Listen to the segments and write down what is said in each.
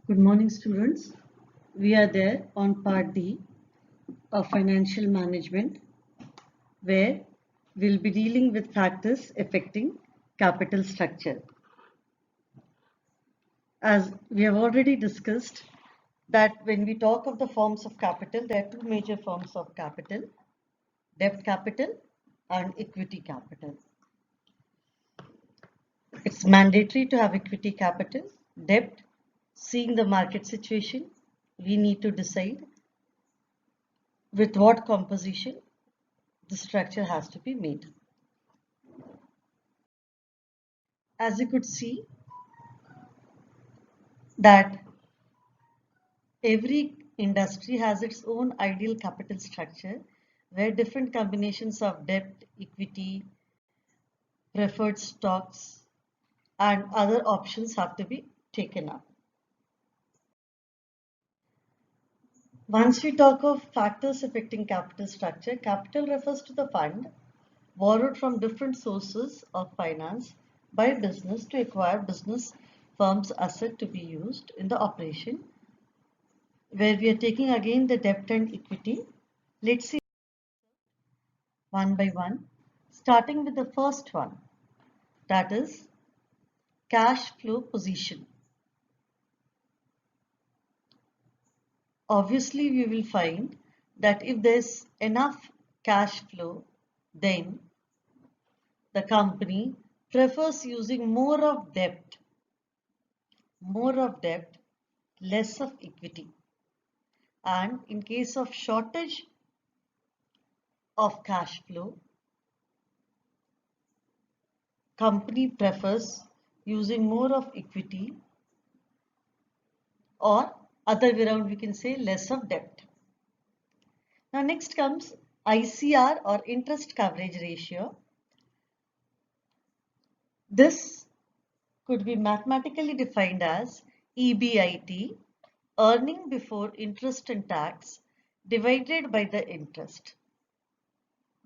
Good morning, students. We are there on part D of financial management, where we'll be dealing with factors affecting capital structure. As we have already discussed, that when we talk of the forms of capital, there are two major forms of capital: debt capital and equity capital. It's mandatory to have equity capital. Debt, seeing the market situation, we need to decide with what composition the structure has to be made. As you could see, that every industry has its own ideal capital structure where different combinations of debt, equity, preferred stocks, and other options have to be taken up. Once we talk of factors affecting capital structure, capital refers to the fund borrowed from different sources of finance by business to acquire business firm's asset to be used in the operation, where we are taking again the debt and equity. Let's see one by one, starting with the first one, that is cash flow position. Obviously, we will find that if there's enough cash flow, then the company prefers using more of debt, less of equity. And in case of shortage of cash flow, company prefers using more of equity, or other way around we can say less of debt. Now next comes ICR or interest coverage ratio. This could be mathematically defined as EBIT, earning before interest and tax, divided by the interest.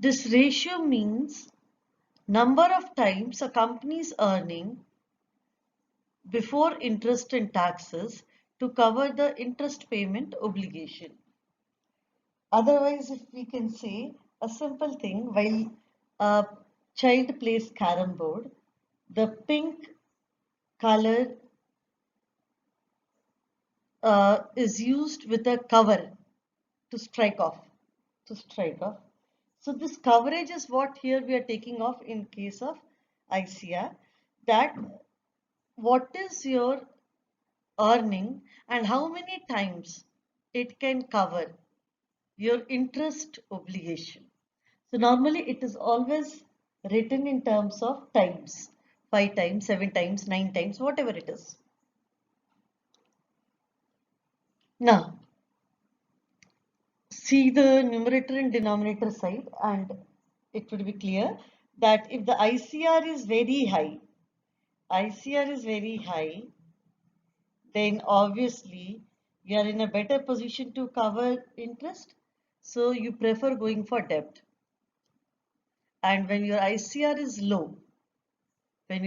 This ratio means number of times a company's earning before interest and taxes to cover the interest payment obligation. Otherwise, if we can say a simple thing, while a child plays carom board, the pink color is used with a cover to strike off. So this coverage is what here we are taking off in case of ICR, that what is your earning and how many times it can cover your interest obligation. So normally it is always written in terms of times, 5 times, 7 times, 9 times, whatever it is. Now, see the numerator and denominator side, and it would be clear that if the ICR is very high, then obviously you are in a better position to cover interest, so you prefer going for debt. And when your ICR is low, then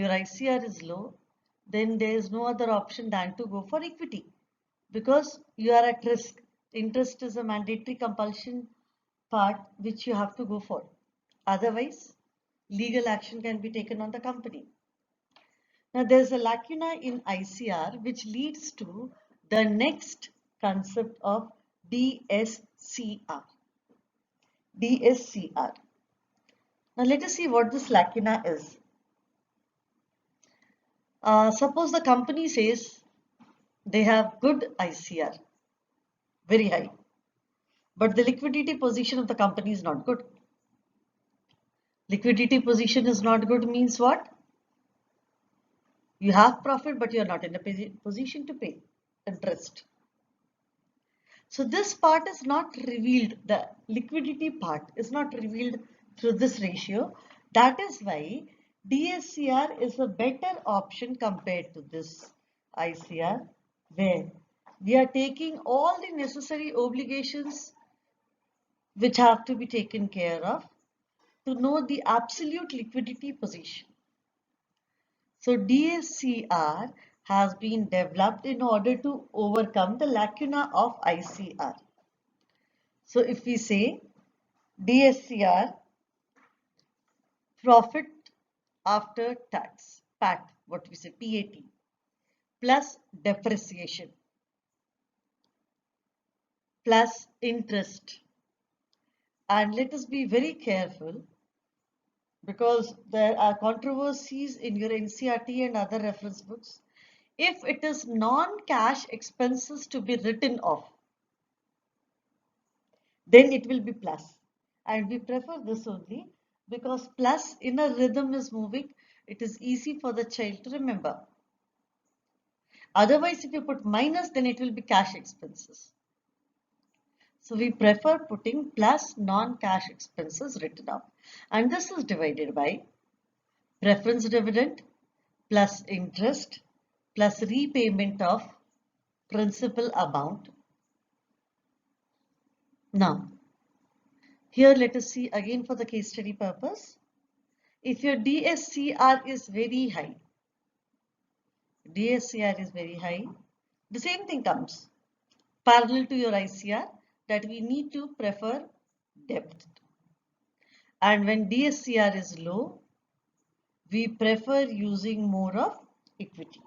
there is no other option than to go for equity, because you are at risk. Interest is a mandatory compulsion part which you have to go for. Otherwise, legal action can be taken on the company. Now, there's a lacuna in ICR which leads to the next concept of DSCR. Now, let us see what this lacuna is. Suppose the company says they have good ICR, very high, but the liquidity position of the company is not good. Liquidity position is not good means what? You have profit, but you are not in a position to pay interest. So this part is not revealed, the liquidity part is not revealed through this ratio. That is why DSCR is a better option compared to this ICR, where we are taking all the necessary obligations which have to be taken care of to know the absolute liquidity position. So DSCR has been developed in order to overcome the lacuna of ICR. So if we say DSCR, profit after tax, PAT, what we say PAT, plus depreciation, plus interest. And let us be very careful because there are controversies in your NCERT and other reference books. If it is non-cash expenses to be written off, then it will be plus. And we prefer this only because plus in a rhythm is moving. It is easy for the child to remember. Otherwise, if you put minus, then it will be cash expenses. So we prefer putting plus non-cash expenses written off. And this is divided by preference dividend plus interest plus repayment of principal amount. Now, here let us see again for the case study purpose. If your DSCR is very high, the same thing comes parallel to your ICR, that we need to prefer debt. And when DSCR is low, we prefer using more of equity.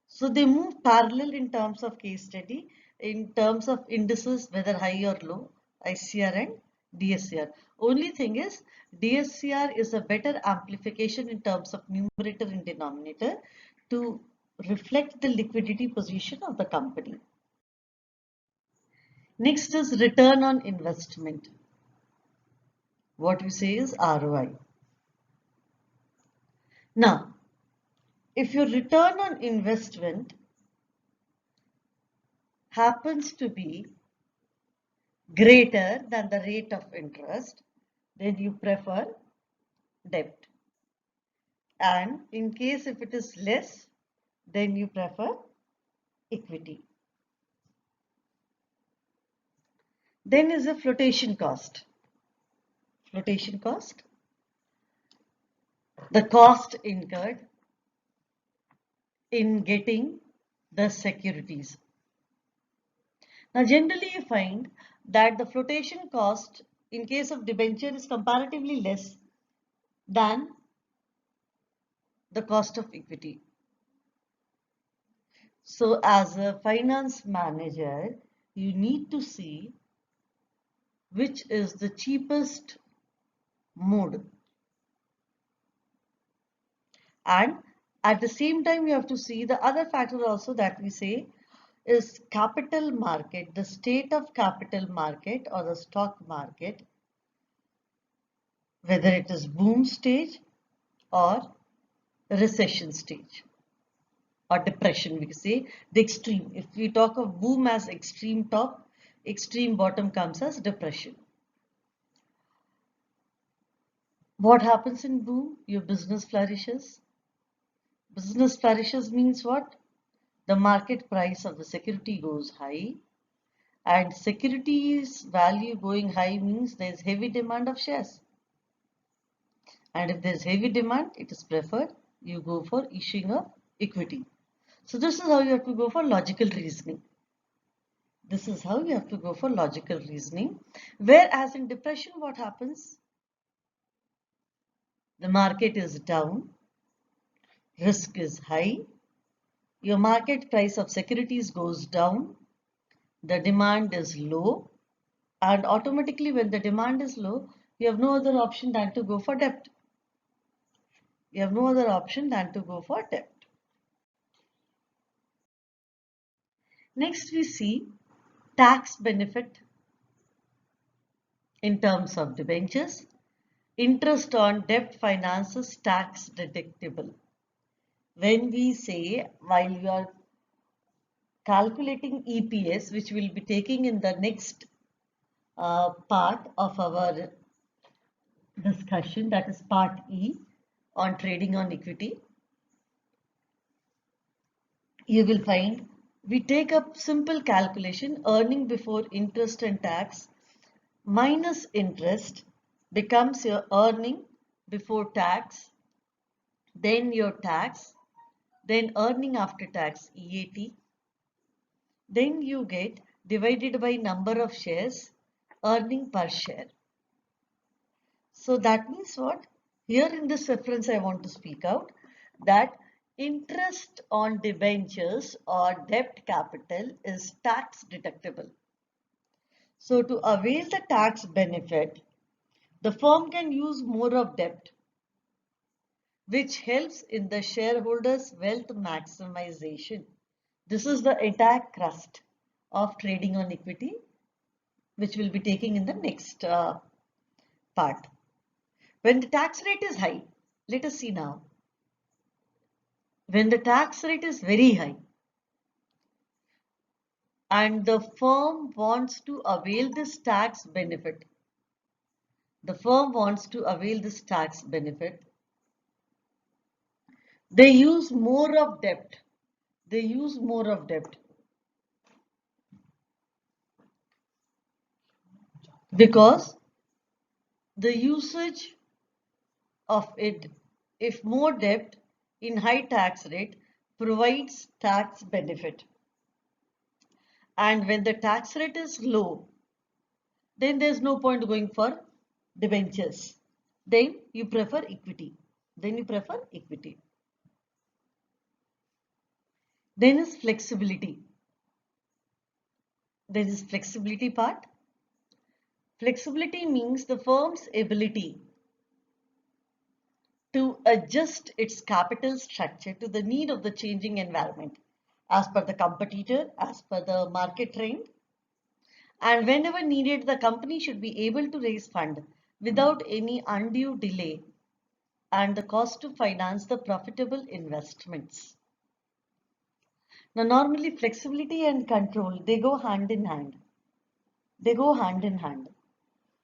So they move parallel in terms of case study, in terms of indices, whether high or low, ICR and DSCR. Only thing is, DSCR is a better amplification in terms of numerator and denominator to reflect the liquidity position of the company. Next is return on investment. What we say is ROI. Now, if your return on investment happens to be greater than the rate of interest, then you prefer debt. And in case if it is less, then you prefer equity. Then is a flotation cost. Flotation cost, the cost incurred in getting the securities. Now generally you find that the flotation cost in case of debenture is comparatively less than the cost of equity. So as a finance manager, you need to see which is the cheapest mode. And at the same time, you have to see the other factor also that we say is capital market, the state of capital market or the stock market, whether it is boom stage or recession stage or depression, we say the extreme. If we talk of boom as extreme top, extreme bottom comes as depression. What happens in boom? Your business flourishes. Business flourishes means what? The market price of the security goes high, and securities value going high means there is heavy demand of shares. And if there is heavy demand, it is preferred you go for issuing of equity. So this is how you have to go for logical reasoning. This is how you have to go for logical reasoning. Whereas in depression, what happens? The market is down, risk is high, your market price of securities goes down, the demand is low, and automatically when the demand is low, you have no other option than to go for debt. You have no other option than to go for debt. Next we see tax benefit in terms of debentures. Interest on debt finances tax deductible. When we say while you are calculating EPS, which we'll be taking in the next part of our discussion, that is part E on trading on equity, you will find we take a simple calculation, earning before interest and tax minus interest becomes your earning before tax, then your tax, then earning after tax EAT, then you get divided by number of shares, earning per share. So that means what? Here in this reference I want to speak out that interest on debentures or debt capital is tax deductible. So to avail the tax benefit, the firm can use more of debt, which helps in the shareholders' wealth maximization. This is the entire crust of trading on equity, which we'll be taking in the next part. When the tax rate is high, let us see now. When the tax rate is very high and the firm wants to avail this tax benefit, they use more of debt. Because the usage of it, if more debt in high tax rate provides tax benefit. And when the tax rate is low, then there's no point going for debentures. Then you prefer equity. Then is flexibility. There is flexibility part. Flexibility means the firm's ability to adjust its capital structure to the need of the changing environment as per the competitor, as per the market trend. And whenever needed, the company should be able to raise fund without any undue delay and the cost to finance the profitable investments. Now, normally flexibility and control, they go hand in hand.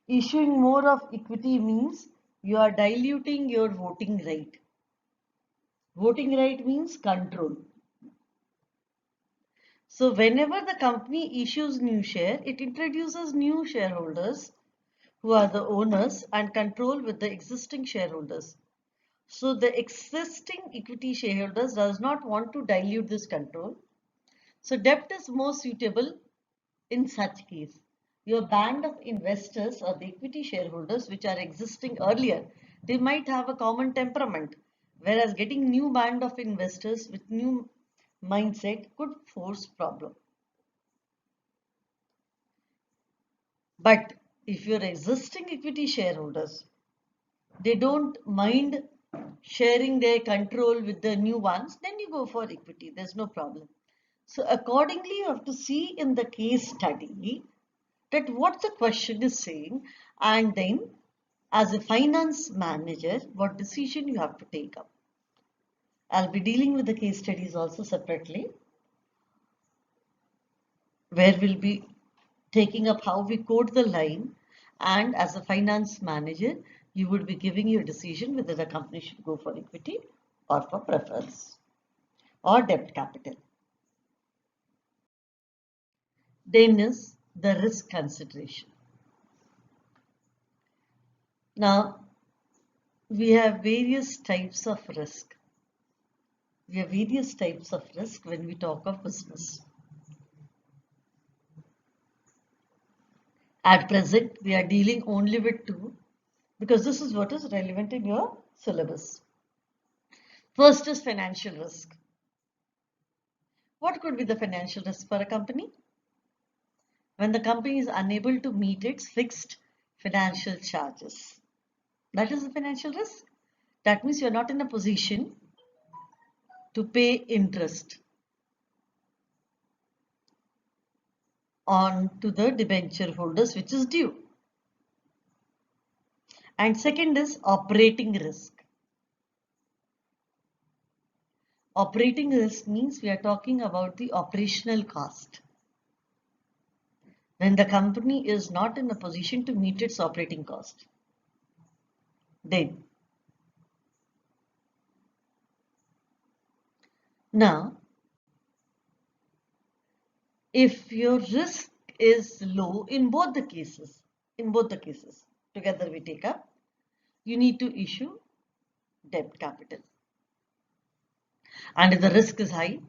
Issuing more of equity means you are diluting your voting right. Voting right means control. So whenever the company issues new share, it introduces new shareholders who are the owners and control with the existing shareholders. So the existing equity shareholders does not want to dilute this control. So debt is more suitable in such case. Your band of investors or the equity shareholders which are existing earlier, they might have a common temperament, whereas getting new band of investors with new mindset could force problem. But if your existing equity shareholders, they don't mind sharing their control with the new ones, then you go for equity. There's no problem. So accordingly, you have to see in the case study that what the question is saying, and then as a finance manager, what decision you have to take up. I'll be dealing with the case studies also separately, where we'll be taking up how we code the line, and as a finance manager, you would be giving your decision whether the company should go for equity or for preference or debt capital. Then is the risk consideration. Now, we have various types of risk. When we talk of business. At present, we are dealing only with two because this is what is relevant in your syllabus. First is financial risk. What could be the financial risk for a company? When the company is unable to meet its fixed financial charges. That is the financial risk. That means you are not in a position to pay interest on to the debenture holders, which is due. And second is operating risk. Operating risk means we are talking about the operational cost. When the company is not in a position to meet its operating cost. Then, now, if your risk is low in both the cases, together we take up, you need to issue debt capital. And if the risk is high,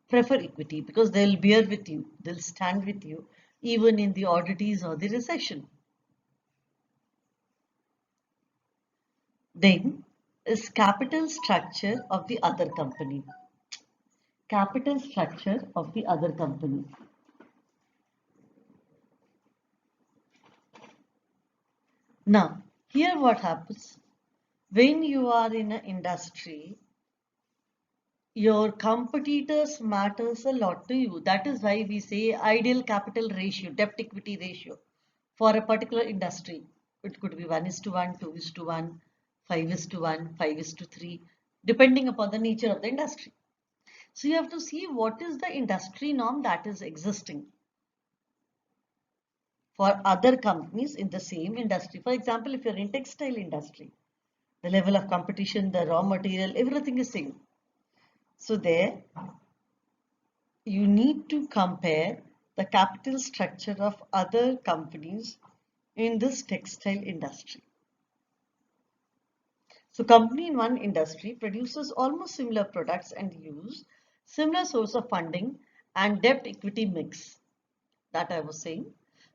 prefer equity because they'll bear with you, they'll stand with you even in the oddities or the recession. Then is capital structure of the other company. Capital structure of the other company. Now, here what happens when you are in an industry, your competitors matters a lot to you. That is why we say ideal capital ratio, debt equity ratio for a particular industry. It could be 1:1, 2:1, 5:1, 5:3, depending upon the nature of the industry. So you have to see what is the industry norm that is existing for other companies in the same industry. For example, if you're in textile industry, the level of competition, the raw material, everything is same. So there, you need to compare the capital structure of other companies in this textile industry. So company in one industry produces almost similar products and use similar source of funding and debt equity mix that I was saying.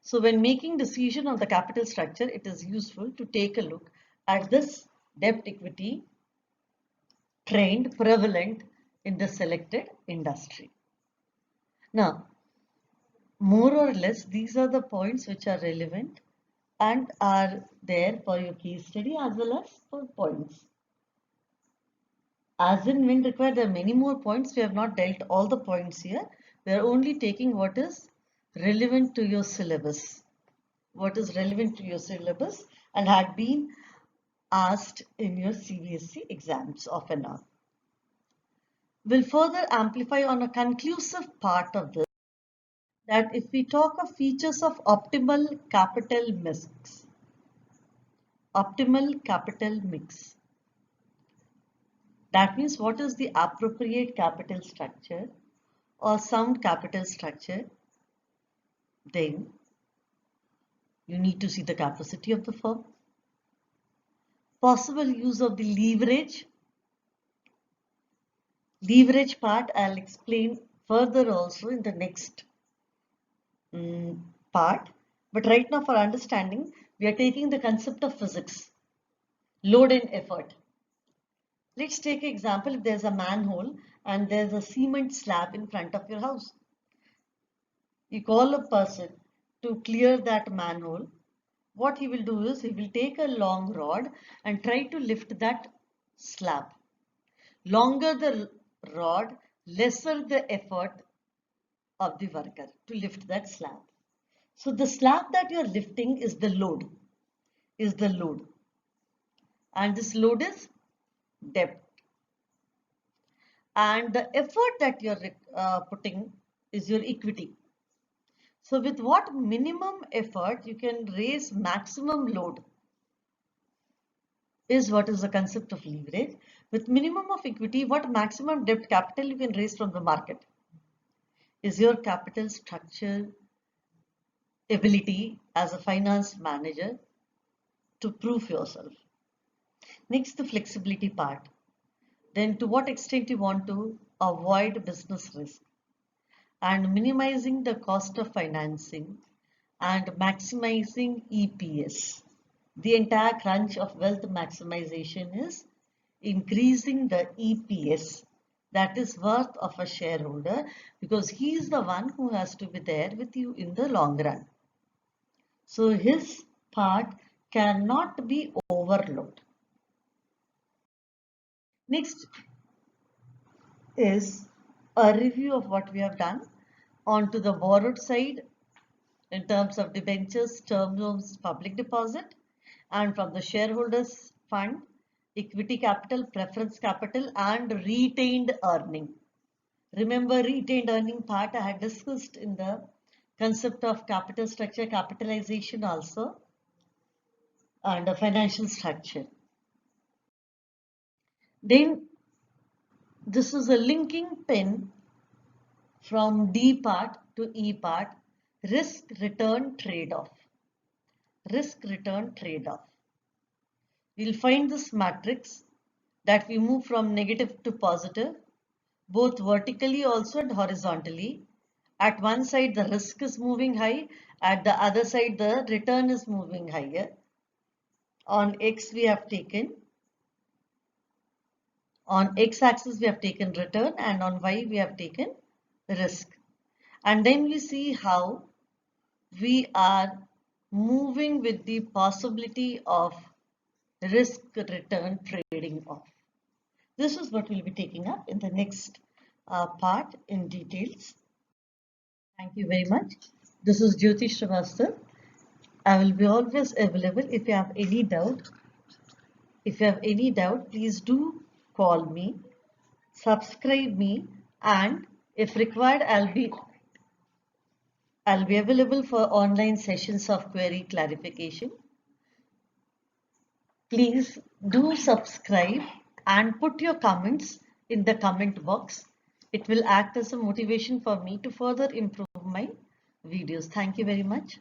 So when making decision on the capital structure, it is useful to take a look at this debt equity trend prevalent in the selected industry. Now, more or less, these are the points which are relevant and are there for your case study as well as for points. As in when required, there are many more points. We have not dealt all the points here. We are only taking what is relevant to your syllabus. What is relevant to your syllabus and had been asked in your CBSE exams of an hour. We'll further amplify on a conclusive part of this, that if we talk of features of optimal capital mix, that means what is the appropriate capital structure or sound capital structure, then you need to see the capacity of the firm, possible use of the leverage part I'll explain further also in the next part, but right now for understanding we are taking the concept of physics, load and effort. Let's take an example. If there's a manhole and there's a cement slab in front of your house, you call a person to clear that manhole. What he will do is he will take a long rod and try to lift that slab. Longer the rod, lesser the effort of the worker to lift that slab. So the slab that you are lifting is the load, and this load is depth. And the effort that you are putting is your equity. So with what minimum effort you can raise maximum load is what is the concept of leverage. With minimum of equity, what maximum debt capital you can raise from the market is your capital structure ability as a finance manager to prove yourself. Next, the flexibility part. Then to what extent you want to avoid business risk and minimizing the cost of financing and maximizing EPS. The entire crunch of wealth maximization is increasing the EPS, that is worth of a shareholder, because he is the one who has to be there with you in the long run. So his part cannot be overlooked. Next is a review of what we have done. On to the borrowed side in terms of debentures, term loans, public deposit, and from the shareholders fund, equity capital, preference capital, and retained earning. Remember, retained earning part I had discussed in the concept of capital structure, capitalization also, and a financial structure. Then this is a linking pin from D part to E part, risk return trade-off. Risk return trade-off. We'll find this matrix that we move from negative to positive, both vertically also and horizontally. At one side, the risk is moving high. At the other side, the return is moving higher. On X, we have taken, on X axis, we have taken return, and on Y, we have taken risk. And then we see how we are moving with the possibility of risk return trading off. This is what we'll be taking up in the next part in details. Thank you very much. This is Jyoti Srivastava. I will be always available if you have any doubt. If you have any doubt, please do call me, subscribe me, and if required, I'll be available for online sessions of query clarification. Please do subscribe and put your comments in the comment box. It will act as a motivation for me to further improve my videos. Thank you very much.